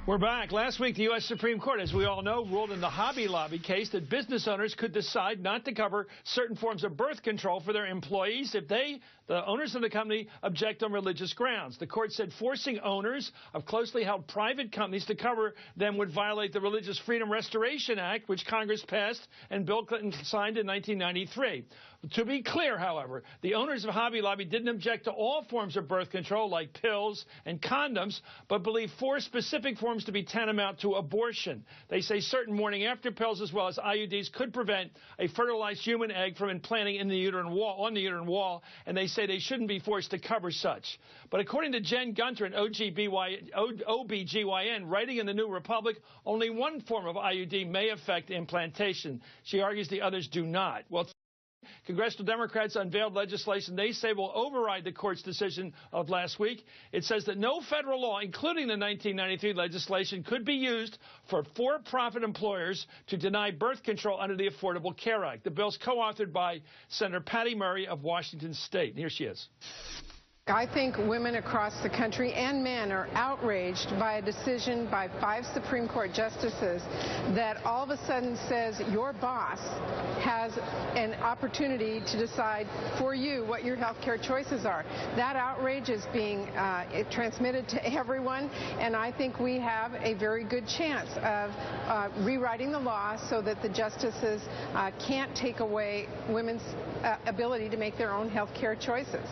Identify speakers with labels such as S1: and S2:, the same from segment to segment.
S1: We're back. Last week, the U.S. Supreme Court, as we all know, ruled in the Hobby Lobby case that business owners could decide not to cover certain forms of birth control for their employees if they, the owners of the company, object on religious grounds. The court said forcing owners of closely held private companies to cover them would violate the Religious Freedom Restoration Act, which Congress passed and Bill Clinton signed in 1993. To be clear, however, the owners of Hobby Lobby didn't object to all forms of birth control, like pills and condoms, but believe 4 specific forms to be tantamount to abortion. They say certain morning-after pills, as well as IUDs, could prevent a fertilized human egg from implanting in the uterine wall, on the uterine wall, and they say they shouldn't be forced to cover such. But according to Jen Gunter, an OBGYN, writing in the New Republic, only one form of IUD may affect implantation. She argues the others do not. Well, Congressional Democrats unveiled legislation they say will override the court's decision of last week. It says that no federal law, including the 1993 legislation, could be used for for-profit employers to deny birth control under the Affordable Care Act. The bill's co-authored by Senator Patty Murray of Washington State. Here she is.
S2: I think women across the country and men are outraged by a decision by 5 Supreme Court justices that all of a sudden says your boss has an opportunity to decide for you what your health care choices are. That outrage is being transmitted to everyone, and I think we have a very good chance of rewriting the law so that the justices can't take away women's ability to make their own health care choices.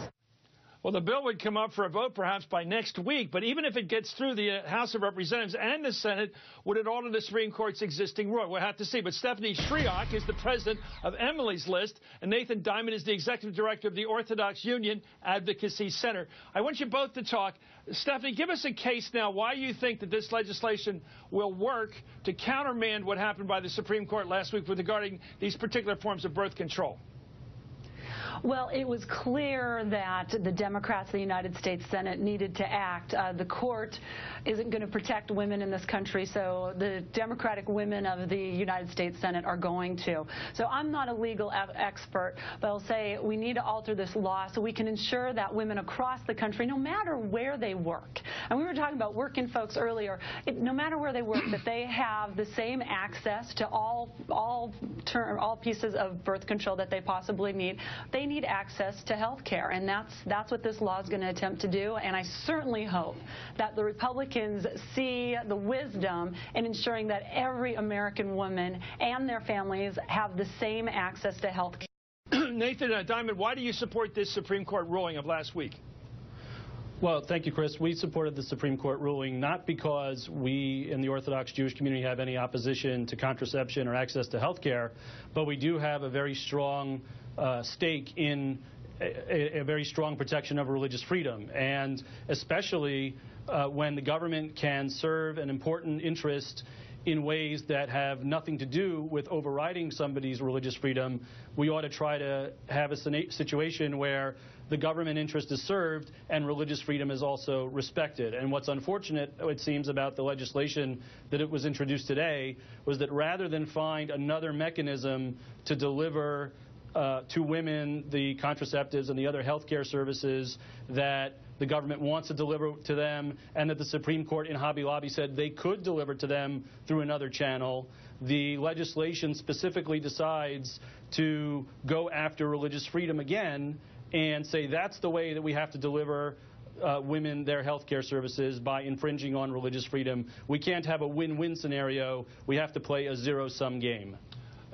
S1: Well, the bill would come up for a vote perhaps by next week, but even if it gets through the House of Representatives and the Senate, would it alter the Supreme Court's existing rule? We'll have to see. But Stephanie Shriok is the president of Emily's List, and Nathan Diament is the executive director of the Orthodox Union Advocacy Center. I want you both to talk. Stephanie, give us a case now why you think that this legislation will work to countermand what happened by the Supreme Court last week regarding these particular forms of birth control.
S3: Well, it was clear that the Democrats in the United States Senate needed to act. The court isn't going to protect women in this country, so the Democratic women of the United States Senate are going to. So I'm not a legal expert, but I'll say we need to alter this law so we can ensure that women across the country, no matter where they work, and we were talking about working folks earlier, no matter where they work, that they have the same access to all pieces of birth control that they possibly need. They need access to health care, and that's what this law is going to attempt to do. And I certainly hope that the Republicans see the wisdom in ensuring that every American woman and their families have the same access to health care.
S1: Nathan Diament, why do you support this Supreme Court ruling of last week?
S4: Well, thank you, Chris. We supported the Supreme Court ruling not because we in the Orthodox Jewish community have any opposition to contraception or access to health care, but we do have a very strong stake in a very strong protection of religious freedom, and especially when the government can serve an important interest in ways that have nothing to do with overriding somebody's religious freedom. We ought to try to have a situation where the government interest is served and religious freedom is also respected. And what's unfortunate, it seems, about the legislation that it was introduced today was that rather than find another mechanism to deliver to women the contraceptives and the other health care services that the government wants to deliver to them, and that the Supreme Court in Hobby Lobby said they could deliver to them through another channel, the legislation specifically decides to go after religious freedom again and say that's the way that we have to deliver women their health care services, by infringing on religious freedom. We can't have a win-win scenario. We have to play a zero-sum game.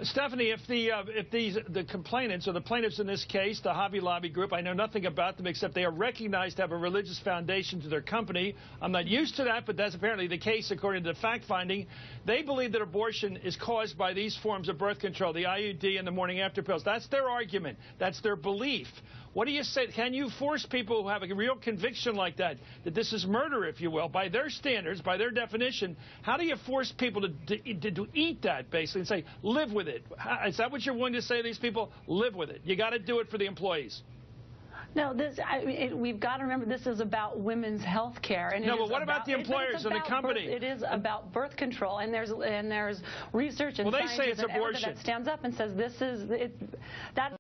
S1: Stephanie, if the complainants, or the plaintiffs in this case, the Hobby Lobby group, I know nothing about them except they are recognized to have a religious foundation to their company. I'm not used to that, but that's apparently the case according to the fact-finding. They believe that abortion is caused by these forms of birth control, the IUD and the morning-after pills. That's their argument. That's their belief. What do you say? Can you force people who have a real conviction like that this is murder, if you will, by their standards, by their definition? How do you force people to eat that, basically, and say, live with it? Is that what you're willing to say to these people? Live with it. You got to do it for the employees.
S3: No, we've got to remember this is about women's health care. And
S1: no, but what about the employers and the company?
S3: It is about birth control, and there's research and
S1: science
S3: that stands up and says this is that.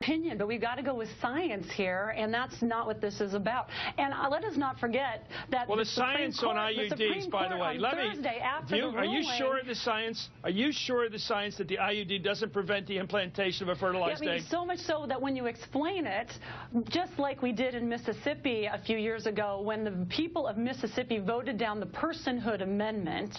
S3: opinion, but we've got to go with science here, and that's not what this is about. And let us not forget that
S1: the science on IUDs, by the way, are you sure of the science? Are you sure of the science that the IUD doesn't prevent the implantation of a fertilized egg?
S3: So much so that when you explain it, just like we did in Mississippi a few years ago, when the people of Mississippi voted down the Personhood Amendment,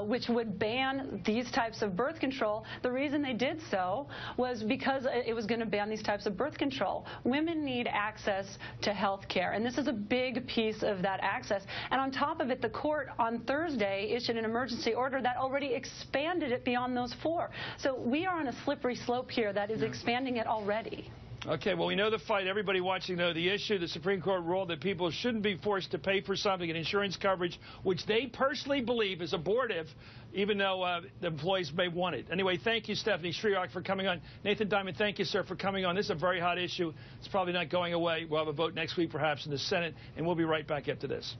S3: which would ban these types of birth control, the reason they did so was because it was going to ban these types of birth control. Women need access to health care, and this is a big piece of that access. And on top of it, the court on Thursday issued an emergency order that already expanded it beyond those 4. So we are on a slippery slope here that is expanding it already.
S1: Okay, well, we know the fight. Everybody watching know the issue. The Supreme Court ruled that people shouldn't be forced to pay for something in insurance coverage, which they personally believe is abortive, even though the employees may want it. Anyway, thank you, Stephanie Shryock, for coming on. Nathan Diament, thank you, sir, for coming on. This is a very hot issue. It's probably not going away. We'll have a vote next week, perhaps, in the Senate, and we'll be right back after this.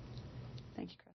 S3: Thank you, Chris.